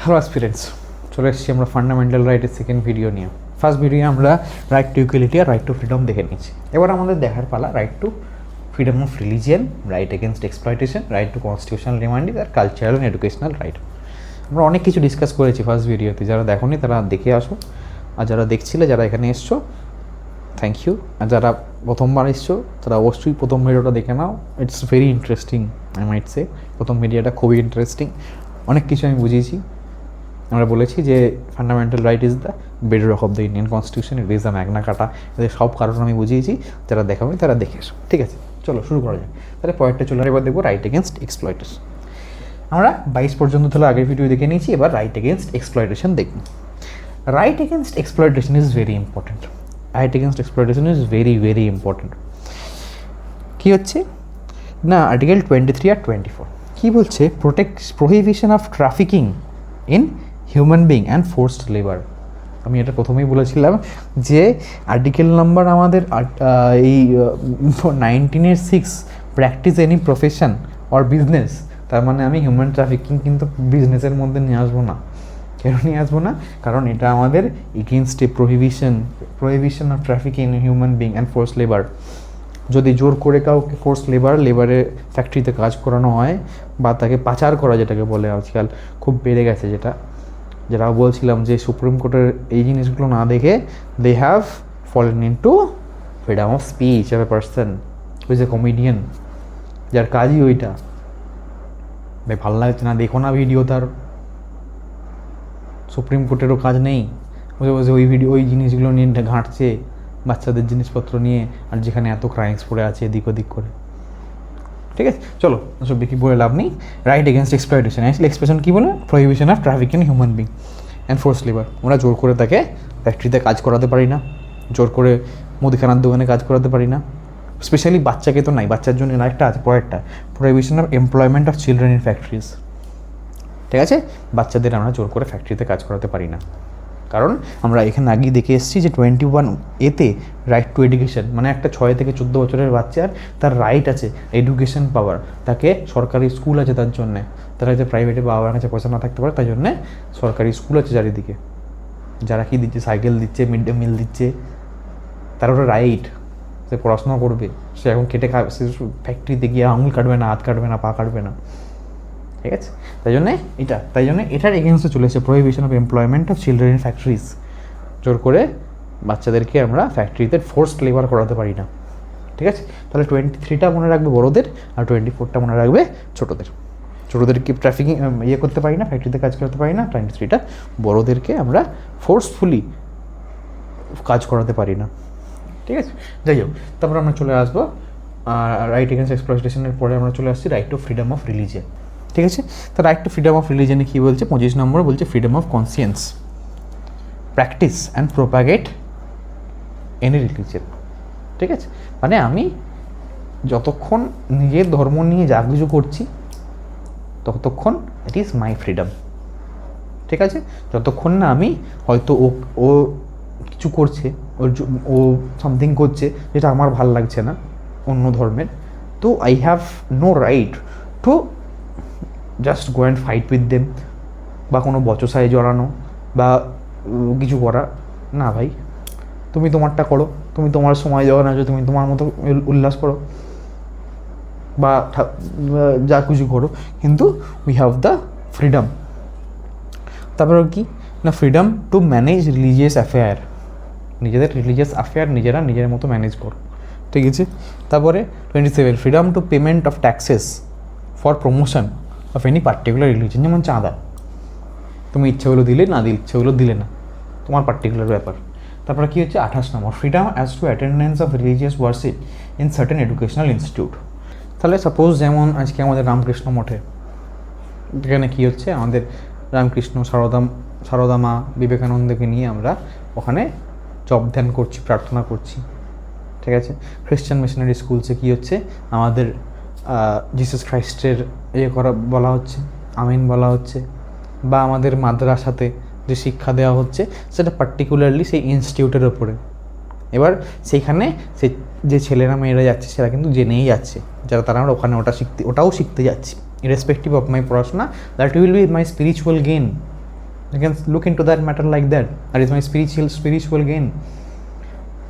Hello aspirants, চলে এসেছি আমরা ফান্ডামেন্টাল রাইটের সেকেন্ড ভিডিও নিয়ে। ফার্স্ট ভিডিও আমরা রাইট টু ইকুয়ালিটি আর রাইট টু ফ্রিডম দেখে নিয়েছি। এবার আমাদের দেখার পালা right to freedom of religion, right against exploitation, right to constitutional reminding আর কালচারাল অ্যান্ড এডুকেশনাল রাইট। আমরা অনেক কিছু ডিসকাস করেছি ফার্স্ট ভিডিওতে, যারা দেখোনি তারা দেখে আসো, আর যারা দেখছিলে, যারা এখানে এসছো থ্যাংক ইউ, আর যারা প্রথমবার এসছো তারা অবশ্যই প্রথম ভিডিওটা দেখে নাও। It's very interesting, I might say. প্রথম ভিডিওটা খুবই ইন্টারেস্টিং, অনেক কিছু আমি বুঝিয়েছি। আমরা বলেছি যে fundamental right is the bedrock of the Indian constitution, it is the Magna কাটা। এদের সব কারণ আমি বুঝিয়েছি, যারা দেখাবে তারা দেখে এসো। ঠিক আছে, চলো শুরু করা যাক। তাহলে পয়েন্টটা চলে এবার দেখবো রাইট এগেনস্ট এক্সপ্লয়টেশন। আমরা 22 পর্যন্ত তাহলে আগের ভিডিও দেখে নিয়েছি, এবার রাইট এগেনস্ট এক্সপ্লয়টেশন দেখব। Right against exploitation is very important. Right against exploitation is very very important. কী হচ্ছে না, আর্টিকেল 23 আর 24 কী বলছে? Prohibition of trafficking in human being and forced labour. আমি এটা প্রথমেই বলেছিলাম যে আর্টিকেল নাম্বার আমাদের এই 19(6) practice any profession or business. তার মানে আমি হিউম্যান ট্রাফিকিং কিন্তু বিজনেসের মধ্যে নিয়ে আসবো না। কেন নিয়ে আসবো না? কারণ এটা আমাদের against A prohibition of trafficking in human being and forced labour. যদি জোর করে কাউকে ফোর্স লেবারে ফ্যাক্টরিতে কাজ করানো হয়, বা তাকে পাচার করা, যেটাকে বলে আজকাল খুব বেড়ে গেছে, যেটা বলছিলাম যে সুপ্রিম কোর্টের এই জিনিসগুলো না দেখে they have fallen into freedom of speech of a person who is a comedian, যার কাজই ওইটা। ভাই ভালো লাগছে না, দেখো না ভিডিও। তার সুপ্রিম কোর্টেরও কাজ নেই, বসে বসে ওই জিনিসগুলো নিয়ে ঘাঁটছে, বাচ্চাদের জিনিসপত্র নিয়ে, আর যেখানে এত ক্রাইমস পড়ে আছে এদিক ওদিক করে। ঠিক আছে, চলো সব কি বলে লাভ নেই। রাইট এগেনস্ট এক্সপ্লয়টেশন, এক্সপ্রেশন কী বলে? Prohibition of traffic in human being and force labour. আমরা জোর করে তাকে ফ্যাক্টরিতে কাজ করাতে পারি না, জোর করে মুদিখানার দোকানে কাজ করাতে পারি না। স্পেশালি বাচ্চাকে তো নাই, বাচ্চার জন্য আরেকটা আছে, পরেরটা prohibition of employment of children in factories. ঠিক আছে, বাচ্চাদের আমরা জোর করে ফ্যাক্টরিতে কাজ করাতে পারি না, কারণ আমরা এখানে আগেই দেখে এসেছি যে 21(a)তে রাইট টু এডুকেশন, মানে একটা 6 থেকে 14 বছরের বাচ্চার তার রাইট আছে এডুকেশন পাওয়ার। তাকে সরকারি স্কুল আছে তার জন্যে, তারা যাতে প্রাইভেটে বাবার কাছে পয়সা না থাকতে পারে, তাই জন্যে সরকারি স্কুল আছে চারিদিকে। যারা কি দিচ্ছে, সাইকেল দিচ্ছে, মিড ডে মিল দিচ্ছে, তার ওটা রাইট। সে পড়াশোনা করবে, সে এখন কেটে খাবে, সে ফ্যাক্টরিতে গিয়ে আঙুল কাটবে না, হাত কাটবে না, পা কাটবে না। ঠিক আছে, তাই জন্যে এটার এগেনস্টে চলে এসেছে prohibition of employment of children in factories. জোর করে বাচ্চাদেরকে আমরা ফ্যাক্টরিতে ফোর্সড লেবার করাতে পারি না। ঠিক আছে, তাহলে 23টা মনে রাখবে বড়োদের, আর 24টা মনে রাখবে ছোটোদেরকে ট্রাফিকিং করতে পারি না, ফ্যাক্টরিতে কাজ করতে পারি না। 23টা বড়োদেরকে আমরা ফোর্সফুলি কাজ করাতে পারি না। ঠিক আছে, যাই হোক, তারপর আমরা চলে আসবো রাইট এগেনস্ট এক্সপ্লয়টেশনের পরে আমরা চলে আসছি right to freedom of religion. ঠিক আছে, তো রাইট টু ফ্রিডম অফ রিলিজনে কী বলছে? 25 নম্বরে বলছে freedom of conscience, practice and propagate any religion. ঠিক আছে, মানে আমি যতক্ষণ নিজের ধর্ম নিয়ে যা কিছু করছি ততক্ষণ ইট ইজ মাই ফ্রিডম। ঠিক আছে, যতক্ষণ না আমি হয়তো ও কিছু করছে, ও সামথিং করছে যেটা আমার ভাল লাগছে না অন্য ধর্মের, তো I have no right to just go and fight with them, বা কোনো বচসায় জড়ানো বা কিছু করা না। ভাই তুমি তোমারটা করো, তুমি তোমার সময় যখন আছে তুমি তোমার মতো উল্লাস করো বা যা কিছু করো, কিন্তু উই হ্যাভ দ্য ফ্রিডম। তারপরে কি না, freedom to manage religious affair, নিজেদের রিলিজিয়াস অ্যাফেয়ার নিজেরা নিজের মতো ম্যানেজ করো। ঠিক আছে, তারপরে 27 freedom two payment of taxes for promotion of any particular religion. যেমন চাঁদা, তুমি ইচ্ছেগুলো দিলে, না দিলে ইচ্ছেগুলো দিলে না, তোমার পার্টিকুলার ব্যাপার। তারপরে কী হচ্ছে 28 number freedom as to attendance of religious worship in certain educational institute. তাহলে সাপোজ যেমন আজকে আমাদের রামকৃষ্ণ মঠে, যেখানে কী হচ্ছে আমাদের রামকৃষ্ণ সারদা মা বিবেকানন্দকে নিয়ে আমরা ওখানে জপ ধ্যান করছি, প্রার্থনা করছি। ঠিক আছে, খ্রিশ্চান মিশনারি স্কুলসে কী হচ্ছে আমাদের জিসাস খ্রাইস্টের বলা হচ্ছে, আমিন বলা হচ্ছে, বা আমাদের মাদ্রাসাতে যে শিক্ষা দেওয়া হচ্ছে সেটা পার্টিকুলারলি সেই ইনস্টিটিউটের ওপরে। এবার সেইখানে যে ছেলেরা মেয়েরা যাচ্ছে সেটা কিন্তু জেনেই যাচ্ছে, তারা আমরা ওখানে ওটাও শিখতে যাচ্ছি, ইরেসপেক্টিভ অফ মাই পড়াশোনা, that will be my spiritual gain. You can look into that matter like that, that is my spiritual gain.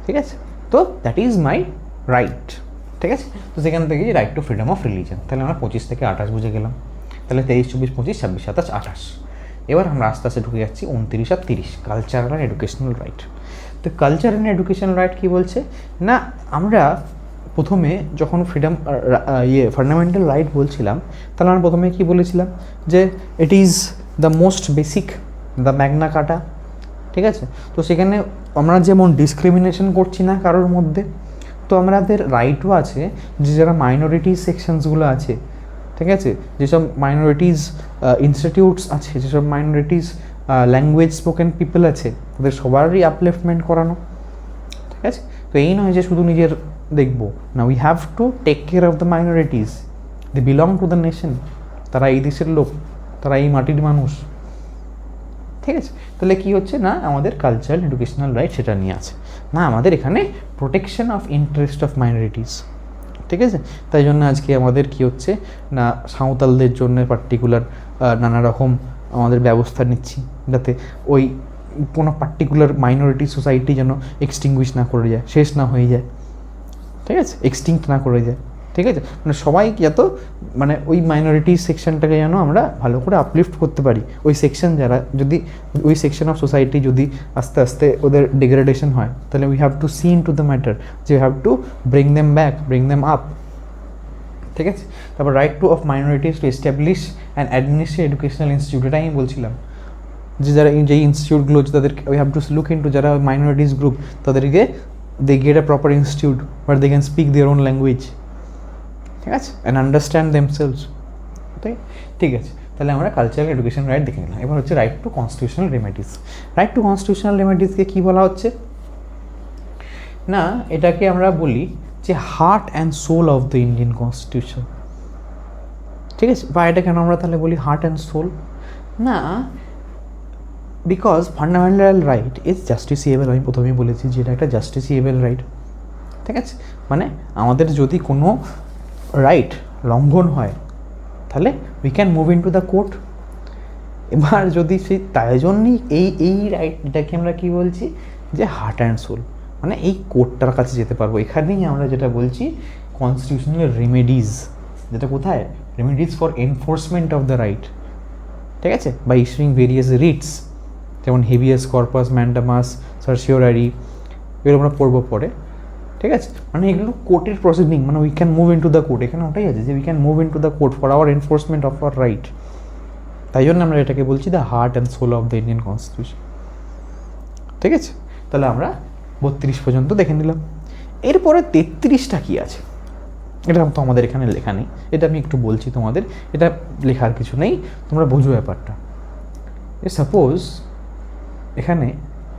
ঠিক আছে, তো দ্যাট ইজ মাই রাইট। ঠিক আছে, তো সেখান থেকে right to freedom of religion, তাহলে আমরা 25 থেকে 28 বুঝে গেলাম। তাহলে 23, 24, 25, 26, 27, 28। এবার আমরা আস্তে আস্তে ঢুকে যাচ্ছি 29 আর 30, কালচারাল অ্যান্ড এডুকেশনাল রাইট। তো কালচার অ্যান্ড এডুকেশনাল রাইট কী বলছে না, আমরা প্রথমে যখন ফ্রিডম ফান্ডামেন্টাল রাইট বলছিলাম, তাহলে আমরা প্রথমে কী বলেছিলাম যে it is the most basic, the Magna Carta. ঠিক আছে, তো সেখানে আমরা যেমন ডিসক্রিমিনেশন করছি না কারোর মধ্যে, তো আমাদের রাইটও আছে যে যারা মাইনরিটিস সেকশনসগুলো আছে, ঠিক আছে, যেসব মাইনরিটিস ইনস্টিটিউটস আছে, যেসব মাইনরিটিস ল্যাঙ্গুয়েজ স্পোকেন পিপল আছে, তাদের সবারই আপলিফটমেন্ট করানো। ঠিক আছে, তো এই নয় যে শুধু নিজের দেখবো না, we have to take care of the minorities, they belong to the nation, তারা এই দেশের লোক, তারা এই মাটির মানুষ। ঠিক আছে, তাহলে কী হচ্ছে না, আমাদের কালচারাল এডুকেশনাল রাইট সেটা নিয়ে আছে না, আমাদের এখানে protection of interest of minorities. ঠিক আছে, তাই জন্য আজকে আমাদের কী হচ্ছে না, সাঁওতালদের জন্য পার্টিকুলার নানা রকম আমাদের ব্যবস্থা নিচ্ছি, যাতে ওই কোনো পার্টিকুলার মাইনরিটি সোসাইটি যেন এক্সটিংগুইশ না করে যায়, শেষ না হয়ে যায়। ঠিক আছে, এক্সটিংক্ট না করে যায়। ঠিক আছে, মানে সবাই যত মানে ওই মাইনরিটি সেকশনটাকে যেন আমরা ভালো করে আপলিফ্ট করতে পারি। ওই সেকশন যারা যদি ওই সেকশন অফ সোসাইটি যদি আস্তে আস্তে ওদের ডিগ্রেডেশন হয়, তাহলে we have to see into the matter, যে have to bring them back, bring them up. ঠিক আছে, তারপর right to of minorities to establish and administrate educational institute, এটা আমি বলছিলাম যে যারা যেই ইনস্টিটিউটগুলো হচ্ছে তাদেরকে we have to look into, যারা মাইনরিটিস গ্রুপ তাদেরকে they get a proper institute where they can speak their own language. ঠিক আছে, অ্যান্ড আন্ডারস্ট্যান্ড দেমসেলস। ঠিক আছে, তাহলে আমরা কালচারাল এডুকেশন রাইট দেখে নিলাম। এবার হচ্ছে right to constitutional remedies. Right to constitutional রেমেডিসকে কী বলা হচ্ছে না, এটাকে আমরা বলি যে heart and soul of the Indian constitution. ঠিক আছে, বা এটা কেন আমরা তাহলে বলি হার্ট অ্যান্ড সোল না, because fundamental right is justiciable. আমি প্রথমেই বলেছি যে এটা একটা জাস্টিসিয়েবল রাইট। ঠিক আছে, মানে আমাদের যদি কোনো রাইট লঙ্ঘন হয় তাহলে we can move into the court. এবার যদি সেই তাই জন্যই এই রাইটটাকে আমরা কী বলছি যে হার্ট অ্যান্ড সোল, মানে এই কোর্টটার কাছে যেতে পারবো। এখানেই আমরা যেটা বলছি কনস্টিটিউশনাল রেমেডিজ, যেটা কোথায়, remedies for enforcement of the right. ঠিক আছে, বাই ইস্যুইং ভেরিয়াস রিটস, যেমন হেভিয়াস কর্পাস, ম্যান্ডামাস, সার্সিওরারি, এগুলো আমরা পড়বো পরে। ঠিক আছে, মানে এগুলো কোর্টের প্রসিডিং, মানে we can move into the court. এখানে ওটাই আছে যে we can move into the court for our enforcement of our right. তাই জন্য আমরা এটাকে বলছি the heart and soul of the Indian constitution. ঠিক আছে, তাহলে আমরা 32 পর্যন্ত দেখে নিলাম। এরপরে 33টা কী আছে, এটা তো আমাদের এখানে লেখা নেই, এটা আমি একটু বলছি তোমাদের, এটা লেখার কিছু নেই, তোমরা বোঝো ব্যাপারটা। সাপোজ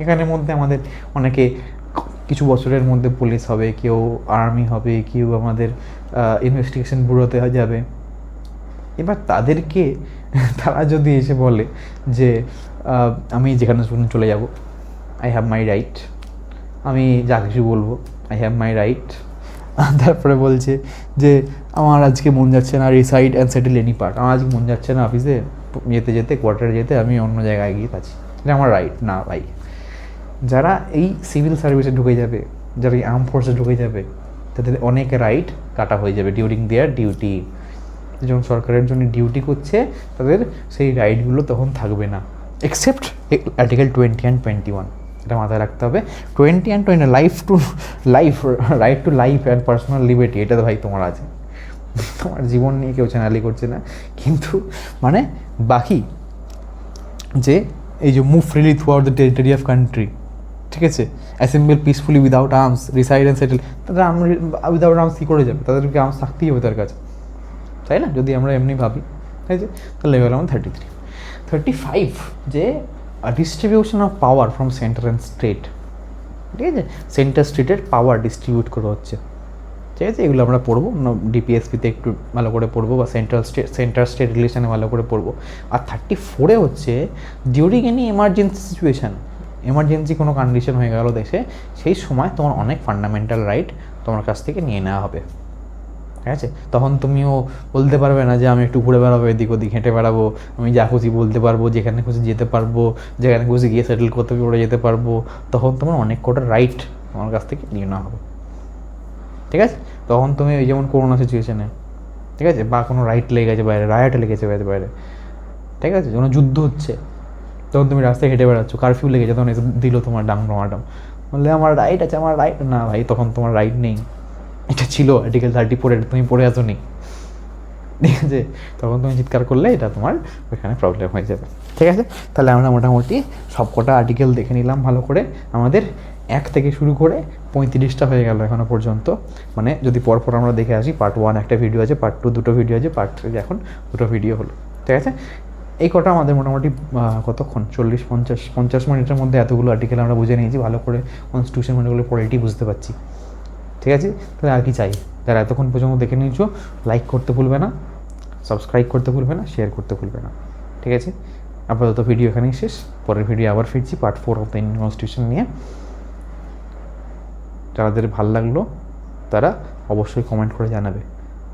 এখানের মধ্যে আমাদের অনেকে কিছু বছরের মধ্যে পুলিশ হবে, কেউ আর্মি হবে, কেউ আমাদের ইনভেস্টিগেশন ব্যুরোতে যাবে। এবার তারা যদি এসে বলে যে আমি যেখানে চলে যাব, আই হ্যাভ মাই রাইট, আমি যা কিছু বলবো, আই হ্যাভ মাই রাইট। তারপরে বলছে যে আমার আজকে মন যাচ্ছে না reside and settle any part, আমার আজকে মন যাচ্ছে না অফিসে যেতে কোয়ার্টারে যেতে, আমি অন্য জায়গায় গিয়ে পাচ্ছি, এটা আমার রাইট না ভাই। যারা এই সিভিল সার্ভিসে ঢুকে যাবে, যারা এই আর্ম ফোর্সে ঢুকে যাবে, তাদের অনেক রাইট কাটা হয়ে যাবে ডিউরিং দেয়ার ডিউটি। যখন সরকারের জন্য ডিউটি করছে তাদের সেই রাইটগুলো তখন থাকবে না, এক্সেপ্ট আর্টিকেল 20 অ্যান্ড 21। এটা মাথায় রাখতে হবে। 20 and 20, right to life and personal liberty, এটা তো ভাই তোমার আছে, তোমার জীবন নিয়ে কেউ চ্যানেলি করছে না। কিন্তু মানে বাকি যে এই যে move freely throughout the territory of country, ঠিক আছে, assemble peacefully without arms, reside and settle, তাদের উইদাউট আর্মস কী করে যাবে, তাদেরকে আর্মস থাকতেই হবে তার কাছে, তাই না, যদি আমরা এমনি ভাবি। ঠিক আছে, তাহলে এবার আমার 33। 35 যে distribution of power from centre and state. ঠিক আছে, সেন্টার স্টেটের পাওয়ার ডিস্ট্রিবিউট করা হচ্ছে। ঠিক আছে, এগুলো আমরা পড়বো ডিপিএসপিতে একটু ভালো করে পড়বো, বা সেন্টার স্টেট রিলেশনে ভালো করে পড়বো। আর 34 হচ্ছে during any emergency situation, emergency কোনো কন্ডিশন হয়ে গেল দেশে, সেই সময় তোমার অনেক ফান্ডামেন্টাল রাইট তোমার কাছ থেকে নিয়ে নেওয়া হবে। ঠিক আছে? তখন তুমিও বলতে পারবে না যে আমি একটু ঘুরে বেড়াবো, এদিক ওদিক হেঁটে বেড়াবো, আমি যা খুশি বলতে পারবো, যেখানে খুশি যেতে পারবো, যেখানে খুশি গিয়ে সেটেল করতে করে যেতে পারবো। তখন তোমার অনেক কটা রাইট আমার কাছ থেকে নিয়ে নেওয়া হবে। ঠিক আছে? তখন তুমি এই যেমন করোনা সিচুয়েশানে, ঠিক আছে, বা কোনো রাইট লেগে গেছে বাইরে, রায়াট লেগেছে বাইরে, ঠিক আছে, যখন যুদ্ধ হচ্ছে, তখন তুমি রাস্তায় হেঁটে বেড়াচ্ছ, কারফিউ লেগেছে, তখন এসে দিল তোমার ডামাডাম, বললে আমার রাইট আছে, আমার রাইট না ভাই, তখন তোমার রাইট নেই। এটা ছিল আর্টিকেল 34, তুমি পড়ে আসো নি, ঠিক আছে? তখন তুমি চিৎকার করলে এটা তোমার ওইখানে প্রবলেম হয়ে যাবে। ঠিক আছে? তাহলে আমরা মোটামুটি সব কটা আর্টিকেল দেখে নিলাম ভালো করে। আমাদের 1 থেকে শুরু করে 35টা হয়ে গেল এখনও পর্যন্ত। মানে যদি পরপর আমরা দেখে আসি, পার্ট 1 একটা ভিডিও আছে, পার্ট 2 দুটো ভিডিও আছে, পার্ট 3 এখন দুটো ভিডিও হলো। ঠিক আছে? এই কটা আমাদের মোটামুটি কতক্ষণ, 40-50 মিনিটের মধ্যে এতগুলো আর্টিকেল আমরা বুঝে নিয়েছি ভালো করে। কনস্টিটিউশন মানে পলিটি বুঝতে পারছি। ঠিক আছে? তাহলে আর কি চাই? যারা এতক্ষণ পর্যন্ত দেখে নিয়েছো, লাইক করতে ভুলবে না, সাবস্ক্রাইব করতে ভুলবে না, শেয়ার করতে ভুলবে না। ঠিক আছে? আপাতত ভিডিও এখানেই শেষ। পরের ভিডিও আবার ফিরছি part 4 of the Indian constitution নিয়ে। যাদের ভালো লাগলো তারা অবশ্যই কমেন্ট করে জানাবে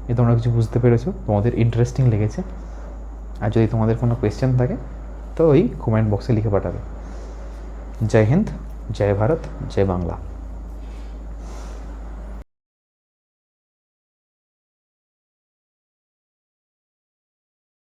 যে তোমরা কিছু বুঝতে পেরেছো, তোমাদের ইন্টারেস্টিং লেগেছে। আর যদি তোমাদের কোনো কোয়েশ্চেন থাকে তো ওই কমেন্ট বক্সে লিখে পাঠাবে। জয় হিন্দ, জয় ভারত, জয় বাংলা।